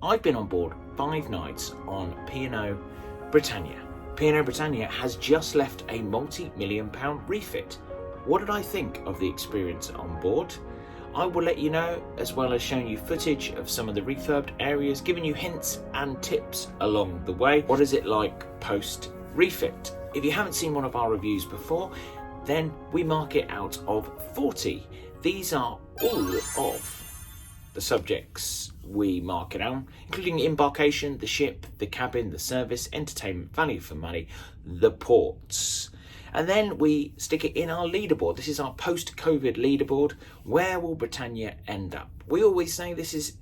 I've been on board 5 nights on P&O Britannia. P&O Britannia has just left a multi-million-pound refit. What did I think of the experience on board? I will let you know, as well as showing you footage of some of the refurbed areas, giving you hints and tips along the way. What is it like post refit? If you haven't seen one of our reviews before, then we mark it out of 40. These are all of the subjects we mark it out, including embarkation, the ship, the cabin, the service, entertainment, value for money, the ports. And then we stick it in our leaderboard. This is our post-COVID leaderboard. Where will Britannia end up? We always say this is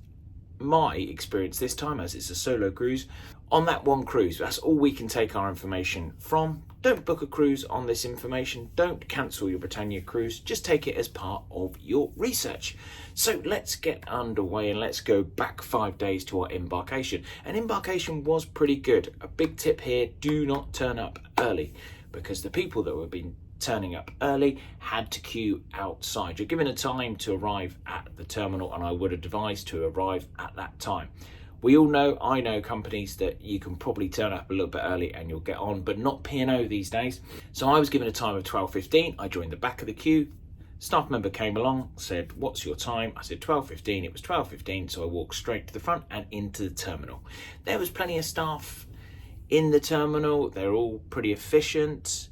my experience this time, as it's a solo cruise, on that one cruise. That's all we can take our information from. Don't book a cruise on this information. Don't cancel your Britannia cruise. Just take it as part of your research. So let's get underway and let's go back 5 days to our embarkation. And embarkation was pretty good. A big tip here, do not turn up early, because the people that have been turning up early had to queue outside. You're given a time to arrive at the terminal, and I would advise to arrive at that time. We all know, I know companies that you can probably turn up a little bit early and you'll get on, but not P&O these days. So I was given a time of 12:15. I joined the back of the queue. Staff member came along, said, "What's your time?" I said 12:15. It was 12:15, so I walked straight to the front and into the terminal. There was plenty of staff in the terminal. They're all pretty efficient.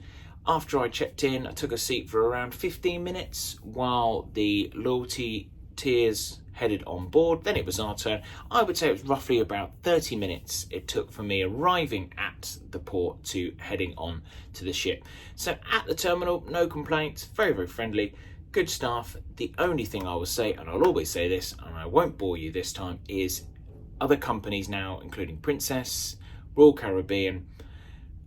After I checked in, I took a seat for around 15 minutes while the loyalty tiers headed on board. Then it was our turn. I would say it was roughly about 30 minutes it took for me arriving at the port to heading on to the ship. So at the terminal, no complaints, very, very friendly, good staff. The only thing I will say, and I'll always say this, and I won't bore you this time, is other companies now, including Princess, Royal Caribbean,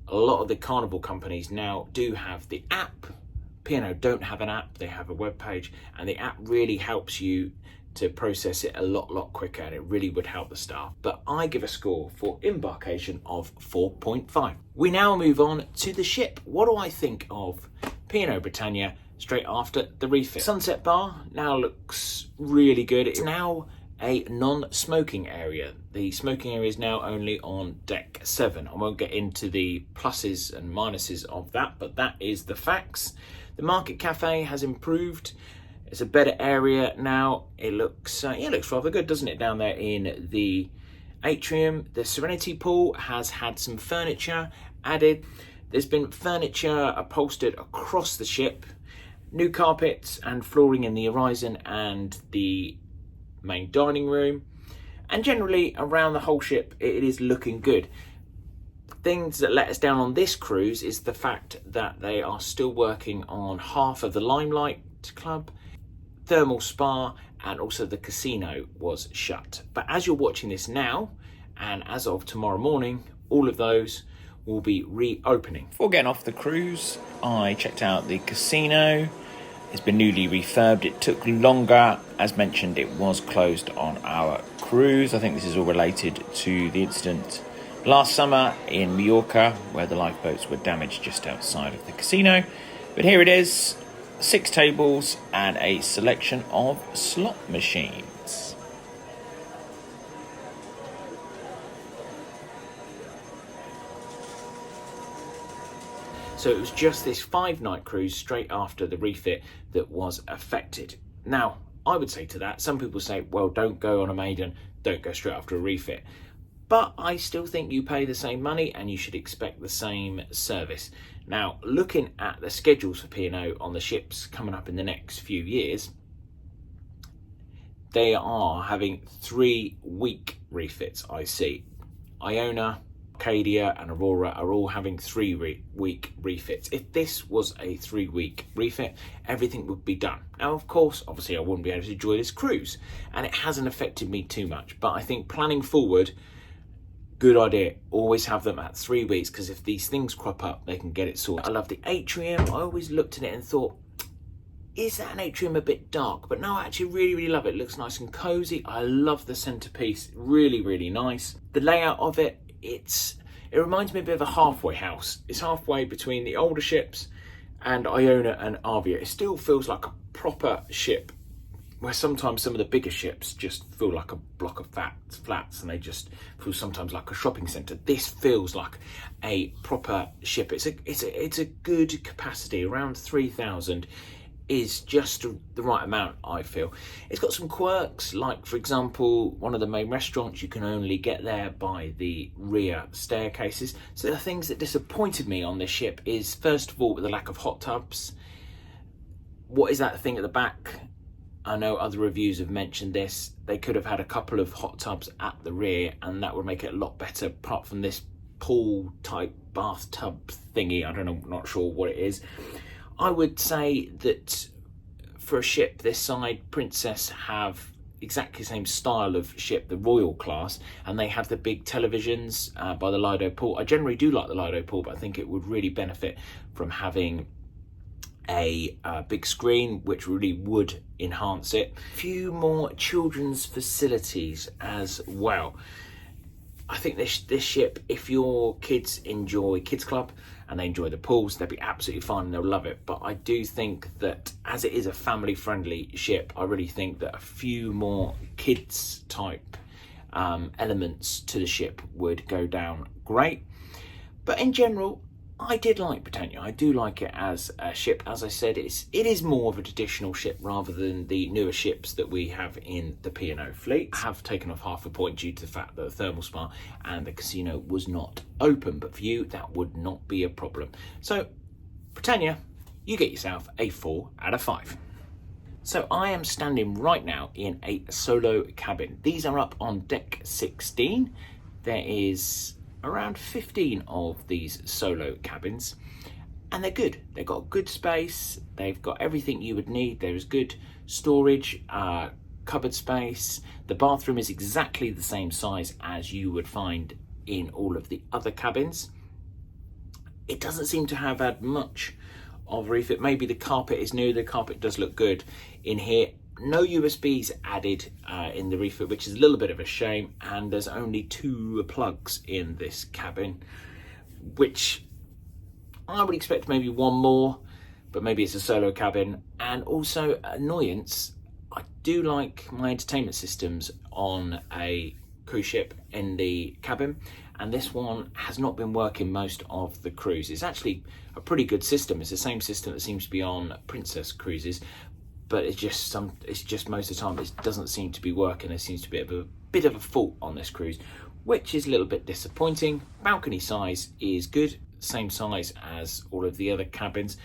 a lot of the Carnival companies now do have the app. P&O don't have an app, they have a web page, and the app really helps you to process it a lot quicker, and it really would help the staff. But I give a score for embarkation of 4.5. We now move on to the ship. What do I think of P&O Britannia straight after the refit? Sunset bar now looks really good. It's now a non-smoking area. The smoking area is now only on deck 7. I won't get into the pluses and minuses of that, but that is the facts. The Market Cafe has improved. It's a better area now. It looks it looks rather good, doesn't it, down there in the atrium. The Serenity Pool has had some furniture added. There's been furniture upholstered across the ship, new carpets and flooring in the horizon and the main dining room, and generally around the whole ship it is looking good. Things that let us down on this cruise is the fact that they are still working on half of the Limelight Club, thermal spa, and also the casino was shut. But as you're watching this now, and as of tomorrow morning, all of those will be reopening. Before getting off the cruise, I checked out the casino. It's been newly refurbed. It took longer. As mentioned, it was closed on our cruise. I think this is all related to the incident last summer in Mallorca, where the lifeboats were damaged just outside of the casino. But here it is, 6 tables and a selection of slot machines. So it was just this 5-night cruise straight after the refit that was affected. Now, I would say to that, some people say, well, don't go on a maiden, don't go straight after a refit. But I still think you pay the same money and you should expect the same service. Now, looking at the schedules for P&O on the ships coming up in the next few years, they are having 3-week refits, I see. Iona, Arcadia and Aurora are all having 3-week refits. If this was a 3-week refit, everything would be done. Now, of course, obviously I wouldn't be able to enjoy this cruise, and it hasn't affected me too much. But I think planning forward, good idea, always have them at 3 weeks, because if these things crop up, they can get it sorted. I love the atrium. I always looked at it and thought, is that an atrium a bit dark? But no, I actually really love it. It looks nice and cozy. I love the centerpiece, really nice. The layout of it, it reminds me a bit of a halfway house. It's halfway between the older ships and Iona and Avia. It still feels like a proper ship. where sometimes some of the bigger ships just feel like a block of flats, and they just feel sometimes like a shopping centre. This feels like a proper ship. It's a good capacity. Around 3,000 is just the right amount, I feel. It's got some quirks, like for example, one of the main restaurants, you can only get there by the rear staircases. So the things that disappointed me on this ship is, first of all, the lack of hot tubs. What is that thing at the back? I know other reviews have mentioned this. They could have had a couple of hot tubs at the rear, and that would make it a lot better, apart from this pool type bathtub thingy. I don't know, not sure what it is. I would say that for a ship this side, Princess have exactly the same style of ship, the Royal class, and they have the big televisions by the Lido pool. I generally do like the Lido pool, but I think it would really benefit from having a big screen, which really would enhance it. A few more children's facilities as well. I think this ship, if your kids enjoy Kids Club and they enjoy the pools, they'll be absolutely fine and they'll love it. But I do think that as it is a family friendly ship, I really think that a few more kids type elements to the ship would go down great. But in general, I did like Britannia. I do like it as a ship. As I said, it is more of a traditional ship rather than the newer ships that we have in the P&O fleet. I have taken off half a point due to the fact that the thermal spa and the casino was not open, but for you, that would not be a problem. So, Britannia, you get yourself a 4 out of 5. So I am standing right now in a solo cabin. These are up on deck 16. There is around 15 of these solo cabins, and they're good. They've got good space, they've got everything you would need. There is good storage, cupboard space. The bathroom is exactly the same size as you would find in all of the other cabins. It doesn't seem to have had much of refit. Maybe the carpet is new. The carpet does look good in here. No USBs added in the refit, which is a little bit of a shame, and there's only 2 plugs in this cabin, which I would expect maybe one more, but maybe it's a solo cabin. And also, annoyance, I do like my entertainment systems on a cruise ship in the cabin, and this one has not been working most of the cruise. It's actually a pretty good system. It's the same system that seems to be on Princess cruises, but it's just most of the time it doesn't seem to be working. There seems to be a bit of a fault on this cruise, which is a little bit disappointing. Balcony size is good, same size as all of the other cabins.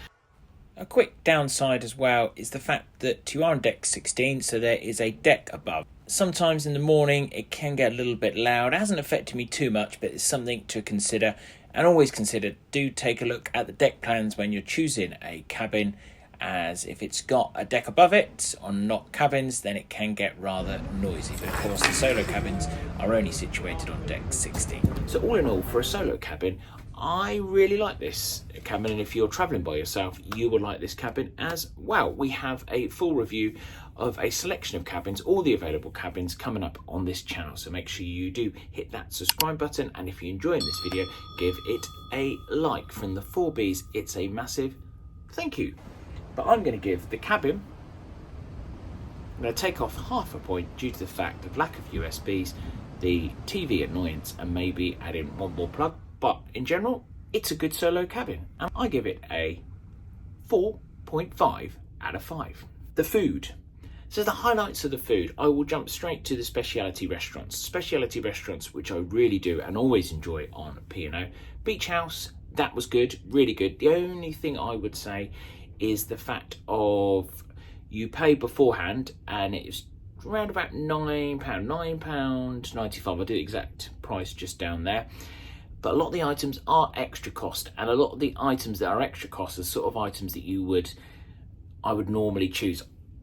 A quick downside as well is the fact that you are on deck 16, so there is a deck above. Sometimes in the morning it can get a little bit loud. It hasn't affected me too much, but it's something to consider. And always consider, do take a look at the deck plans when you're choosing a cabin, as if it's got a deck above it on not cabins, then it can get rather noisy. But of course the solo cabins are only situated on deck 16. So all in all, for a solo cabin, I really like this cabin, and if you're travelling by yourself, you will like this cabin as well. We have a full review of a selection of cabins, all the available cabins, coming up on this channel, so make sure you do hit that subscribe button, and if you're enjoying this video, give it a like. From the 4Bs, it's a massive thank you. But I'm going to give the cabin, I'm going to take off half a point due to the fact of lack of USBs, the TV annoyance, and maybe add in one more plug. But in general, it's a good solo cabin, and I give it a 4.5 out of 5. The food. So the highlights of the food, I will jump straight to the speciality restaurants. Speciality restaurants, which I really do and always enjoy on P&O. Beach House, that was good, really good. The only thing I would say is the fact of you pay beforehand, and it's around about £9.95. I'll do the exact price just down there. But a lot of the items are extra cost, and a lot of the items that are extra cost are sort of items that I would normally choose.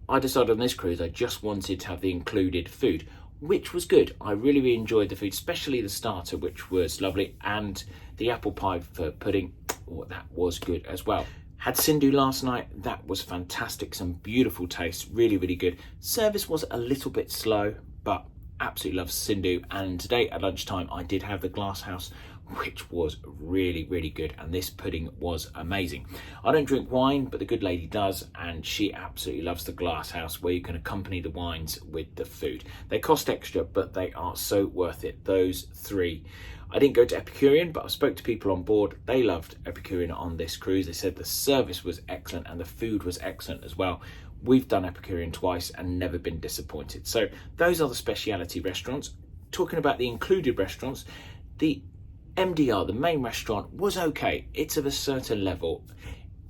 I decided on this cruise I just wanted to have the included food, which was good. I really enjoyed the food, especially the starter, which was lovely, and the apple pie for pudding, that was good as well. Had Sindhu last night, that was fantastic, some beautiful taste, really good. Service was a little bit slow, but absolutely love Sindhu. And today at lunchtime I did have the glass house which was really, really good. And this pudding was amazing. I don't drink wine, but the good lady does, and she absolutely loves the glass house where you can accompany the wines with the food. They cost extra, but they are so worth it. Those three. I didn't go to Epicurean, but I spoke to people on board. They loved Epicurean on this cruise. They said the service was excellent and the food was excellent as well. We've done Epicurean twice and never been disappointed. So those are the speciality restaurants. Talking about the included restaurants, the MDR, the main restaurant, was okay. It's of a certain level.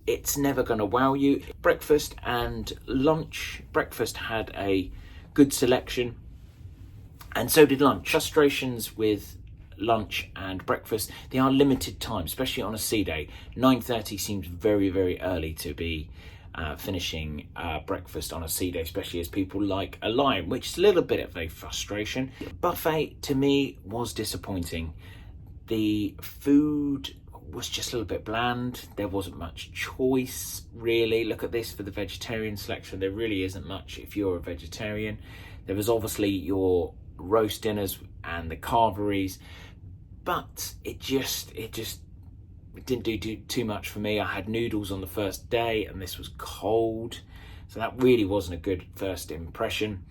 It's never going to wow you. Breakfast and lunch. Breakfast had a good selection, and so did lunch. Frustrations with lunch and breakfast, they are limited time, especially on a sea day. 9:30 seems very, very early to be finishing breakfast on a sea day, especially as people like a lime, which is a little bit of a frustration. Buffet to me was disappointing. The food was just a little bit bland. There wasn't much choice, really. Look at this for the vegetarian selection. There really isn't much if you're a vegetarian. There was obviously your roast dinners and the carveries, but it didn't do too much for me. I had noodles on the first day and this was cold, so that really wasn't a good first impression.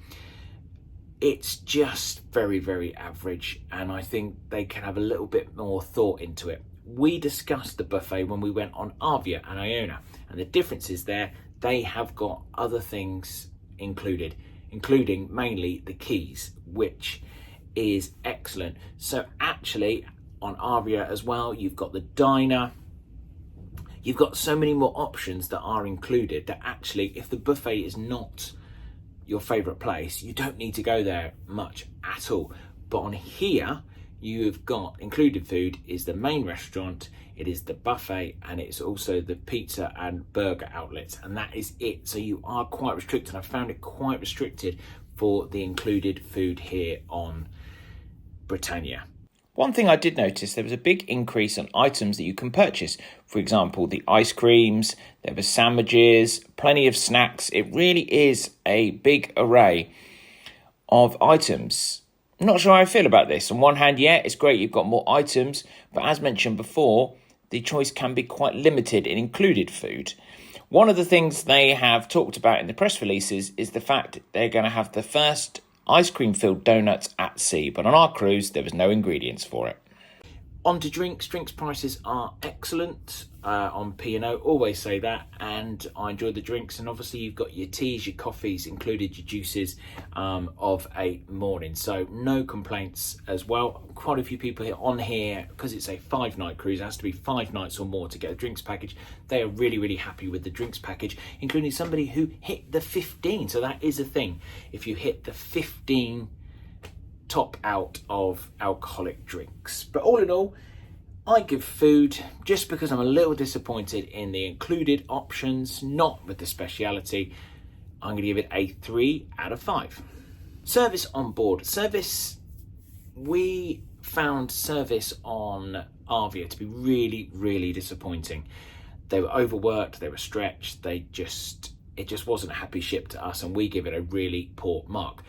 It's just very, very average, and I think they can have a little bit more thought into it. We discussed the buffet when we went on Avia and Iona, and the difference is there, they have got other things included, including mainly the keys, which is excellent. So actually on Avia as well, you've got the diner, you've got so many more options that are included that actually, if the buffet is not your favorite place, you don't need to go there much at all. But on here, you've got included food is the main restaurant, it is the buffet, and it's also the pizza and burger outlets, and that is it. So you are quite restricted. I found it quite restricted for the included food here on Britannia. One thing I did notice, there was a big increase on items that you can purchase. For example, the ice creams, there were sandwiches, plenty of snacks. It really is a big array of items. I'm not sure how I feel about this. On one hand, yeah, it's great you've got more items, but as mentioned before, the choice can be quite limited in included food. One of the things they have talked about in the press releases is the fact they're going to have the first ice cream filled donuts at sea, but on our cruise there was no ingredients for it. On to drinks. Drinks prices are excellent on P&O, always say that, and I enjoy the drinks. And obviously you've got your teas, your coffees included, your juices of a morning, so no complaints as well. Quite a few people on here, because it's a 5-night cruise, it has to be 5 nights or more to get a drinks package. They are really, really happy with the drinks package, including somebody who hit the 15, so that is a thing. If you hit the 15 top out of alcoholic drinks. But all in all, I give food, just because I'm a little disappointed in the included options, not with the speciality, I'm going to give it a 3 out of 5. Service on board. Service, we found service on Avia to be really, really disappointing. They were overworked, they were stretched, it just wasn't a happy ship to us, and we give it a really poor mark.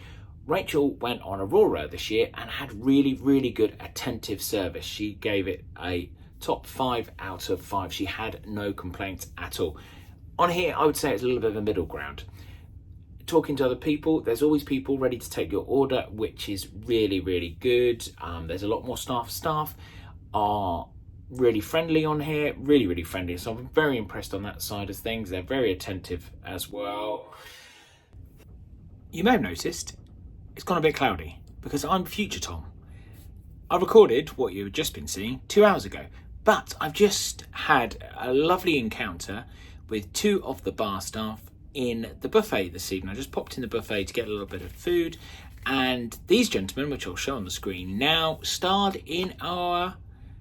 Rachel went on Aurora this year and had really, really good attentive service. She gave it a top 5 out of 5. She had no complaints at all. On here, I would say it's a little bit of a middle ground. Talking to other people, there's always people ready to take your order, which is really, really good. There's a lot more staff. Staff are really friendly on here, really, really friendly. So I'm very impressed on that side of things. They're very attentive as well. You may have noticed it's gone a bit cloudy because I'm future Tom. I recorded what you've just been seeing 2 hours ago, but I've just had a lovely encounter with 2 of the bar staff in the buffet this evening. I just popped in the buffet to get a little bit of food, and these gentlemen, which I'll show on the screen now, starred in our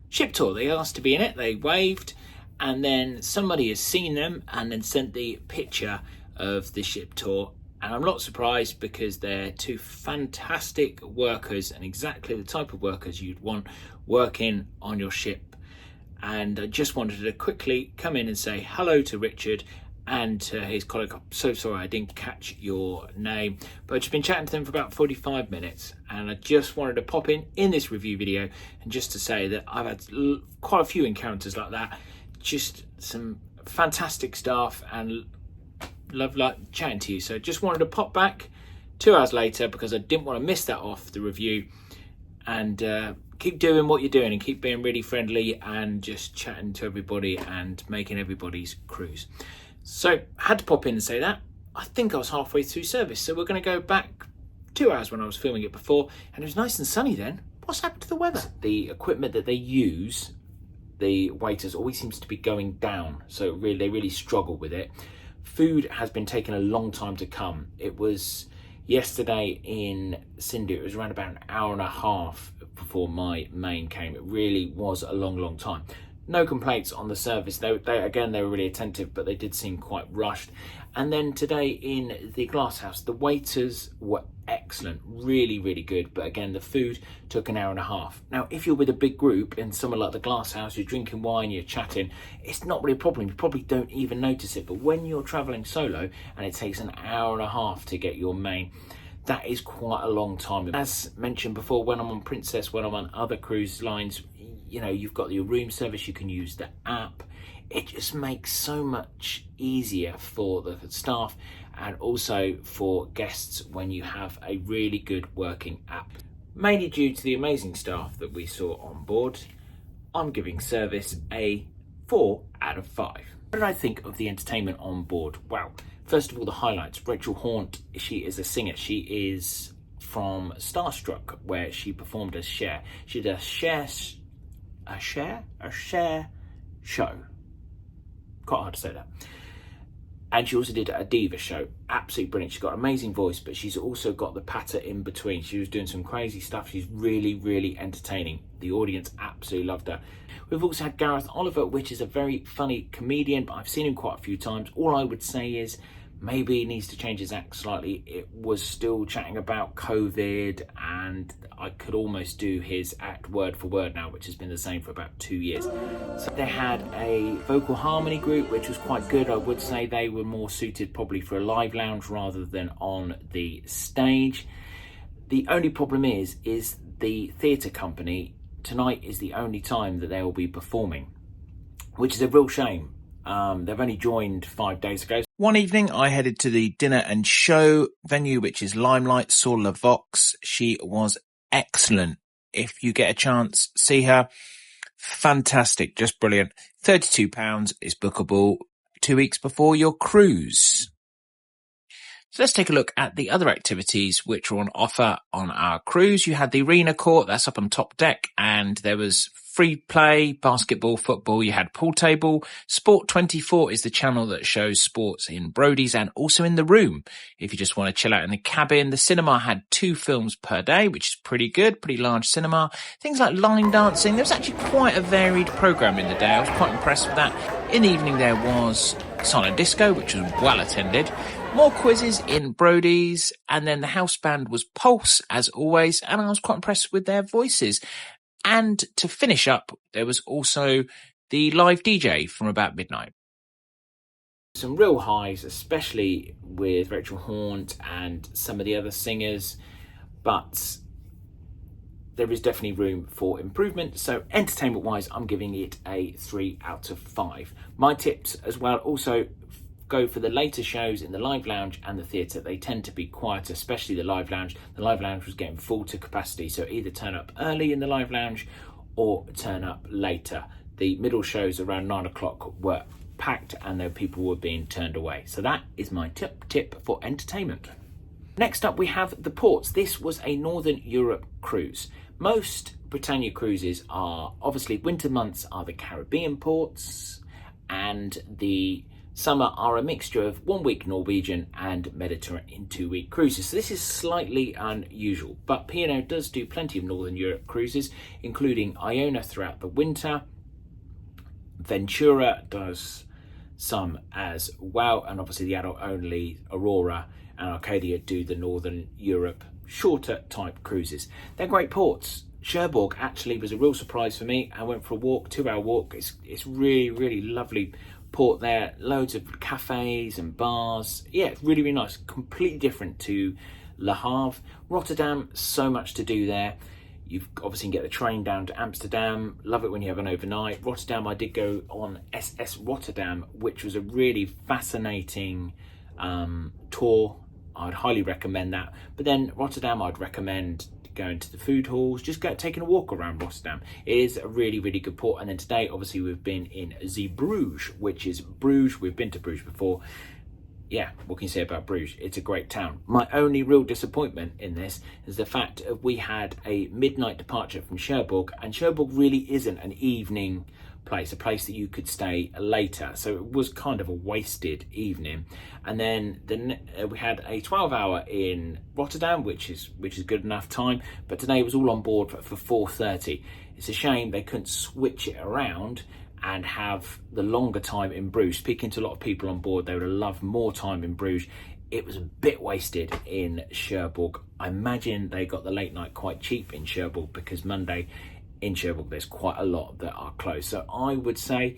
ship tour. They asked to be in it, they waved, and then somebody has seen them and then sent the picture of the ship tour. And I'm not surprised, because they're 2 fantastic workers and exactly the type of workers you'd want working on your ship. And I just wanted to quickly come in and say hello to Richard and to his colleague. I'm so sorry I didn't catch your name, but I've just been chatting to them for about 45 minutes, and I just wanted to pop in this review video and just to say that I've had quite a few encounters like that. Just some fantastic staff and love chatting to you. So just wanted to pop back 2 hours later because I didn't want to miss that off the review, and keep doing what you're doing and keep being really friendly and just chatting to everybody and making everybody's cruise. So had to pop in and say that. I think I was halfway through service, so we're going to go back 2 hours when I was filming it before, and it was nice and sunny then. What's happened to the weather? The equipment that they use, the waiters, always seems to be going down, so really they really struggle with it. Food has been taking a long time to come. It was yesterday in Cindy, it was around about an hour and a half before my main came. It really was a long time. No complaints on the service. They were really attentive, but they did seem quite rushed. And then today in the glass house, the waiters were excellent, really good. But again, the food took an hour and a half. Now, if you're with a big group in somewhere like the glass house, you're drinking wine, you're chatting, it's not really a problem. You probably don't even notice it. But when you're traveling solo and it takes an hour and a half to get your main, that is quite a long time. As mentioned before, when I'm on Princess, when I'm on other cruise lines, you know, you've got your room service, you can use the app. It just makes so much easier for the staff and also for guests when you have a really good working app. Mainly due to the amazing staff that we saw on board, I'm giving service a 4 out of 5. What did I think of the entertainment on board? Well, first of all, the highlights. Rachel Haunt, she is a singer. She is from Starstruck, where she performed as Cher. She did a Cher show. Quite hard to say that. And she also did a diva show. Absolutely brilliant. She's got an amazing voice, but she's also got the patter in between. She was doing some crazy stuff. She's really entertaining. The audience absolutely loved her. We've also had Gareth Oliver, which is a very funny comedian, but I've seen him quite a few times. All I would say is maybe he needs to change his act slightly. It was still chatting about COVID, and I could almost do his act word for word now, which has been the same for about 2 years. So they had a vocal harmony group, which was quite good. I would say they were more suited probably for a live lounge rather than on the stage. The only problem is the theatre company, tonight is the only time that they will be performing, which is a real shame. They've only joined 5 days ago. One evening, I headed to the dinner and show venue, which is Limelight, saw La Vox. She was excellent. If you get a chance, see her. Fantastic, just brilliant. £32 is bookable 2 weeks before your cruise. So let's take a look at the other activities which were on offer on our cruise. You had the arena court, that's up on top deck, and there was free play, basketball, football. You had pool table. Sport 24 is the channel that shows sports in Brodie's and also in the room. If you just want to chill out in the cabin, the cinema had 2 films per day, which is pretty good, pretty large cinema. Things like line dancing. There was actually quite a varied programme in the day. I was quite impressed with that. In the evening there was silent disco, which was well attended. More quizzes in Brodie's, and then the house band was Pulse, as always, and I was quite impressed with their voices. And to finish up, there was also the live DJ from about midnight. Some real highs, especially with Rachel Haunt and some of the other singers, but there is definitely room for improvement. So entertainment-wise, I'm giving it a 3 out of 5. My tips as well also go for the later shows in the live lounge and the theatre. They tend to be quieter, especially the live lounge. The live lounge was getting full to capacity, so either turn up early in the live lounge or turn up later. The middle shows around 9 o'clock were packed and though people were being turned away. So that is my tip for entertainment. Next up we have the ports. This was a Northern Europe cruise. Most Britannia cruises are, obviously winter months are the Caribbean ports, and the summer are a mixture of 1 week Norwegian and Mediterranean 2-week cruises. So this is slightly unusual, but P&O does do plenty of Northern Europe cruises, including Iona throughout the winter. Ventura does some as well, and obviously the adult only Aurora and Arcadia do the Northern Europe shorter type cruises. They're great ports. Cherbourg actually was a real surprise for me. I went for a walk, 2-hour walk. It's really lovely port there, loads of cafes and bars. Yeah, it's really, really nice. Completely different to Le Havre. Rotterdam, so much to do there. You obviously can get the train down to Amsterdam. Love it when you have an overnight. Rotterdam, I did go on SS Rotterdam, which was a really fascinating tour. I'd highly recommend that. But then Rotterdam, I'd recommend going to the food halls, just taking a walk around Rotterdam. It is a really, really good port. And then today, obviously, we've been in Bruges, which is Bruges. We've been to Bruges before. Yeah, what can you say about Bruges? It's a great town. My only real disappointment in this is the fact that we had a midnight departure from Cherbourg, and Cherbourg really isn't an evening place, a place that you could stay later. So it was kind of a wasted evening. And then we had a 12-hour in Rotterdam, which is good enough time. But today was all on board for 4:30. It's a shame they couldn't switch it around and have the longer time in Bruges. Speaking to a lot of people on board, they would have loved more time in Bruges. It was a bit wasted in Cherbourg. I imagine they got the late night quite cheap in Cherbourg, because Monday in Cherbourg there's quite a lot that are closed. So I would say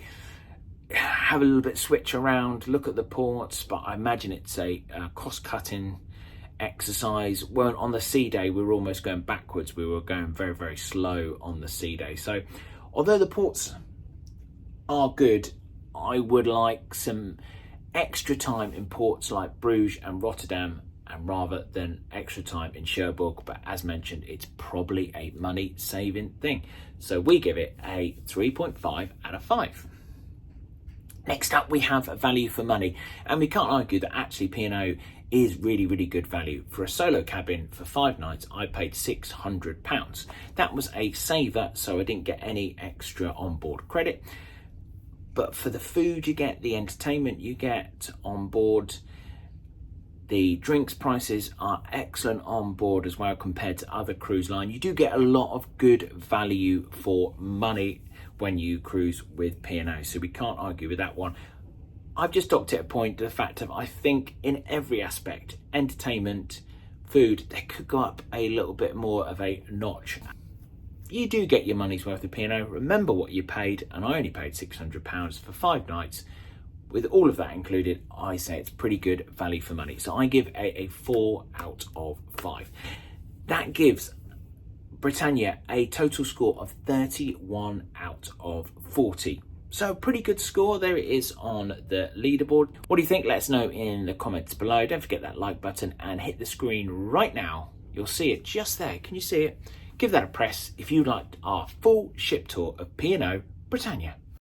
have a little bit switch around, look at the ports, but I imagine it's a cost-cutting exercise. When on the sea day we were almost going backwards. We were going very, very slow on the sea day. So although the ports are good, I would like some extra time in ports like Bruges and Rotterdam, and rather than extra time in Cherbourg. But as mentioned, it's probably a money saving thing, so we give it a 3.5 out of 5. Next up, we have value for money, and we can't argue that actually P&O is really, really good value. For a solo cabin for 5 nights, I paid £600. That was a saver, so I didn't get any extra onboard credit. But for the food you get, the entertainment you get on board, the drinks prices are excellent on board as well compared to other cruise line. You do get a lot of good value for money when you cruise with P&O, so we can't argue with that one. I've just docked it a point to the fact of, I think in every aspect, entertainment, food, they could go up a little bit more of a notch. You do get your money's worth of P&O. Remember what you paid, and I only paid £600 for 5 nights. With all of that included, I say it's pretty good value for money. So I give a 4 out of 5. That gives Britannia a total score of 31 out of 40. So a pretty good score. There it is on the leaderboard. What do you think? Let us know in the comments below. Don't forget that like button and hit the screen right now. You'll see it just there. Can you see it? Give that a press if you'd like our full ship tour of P&O Britannia.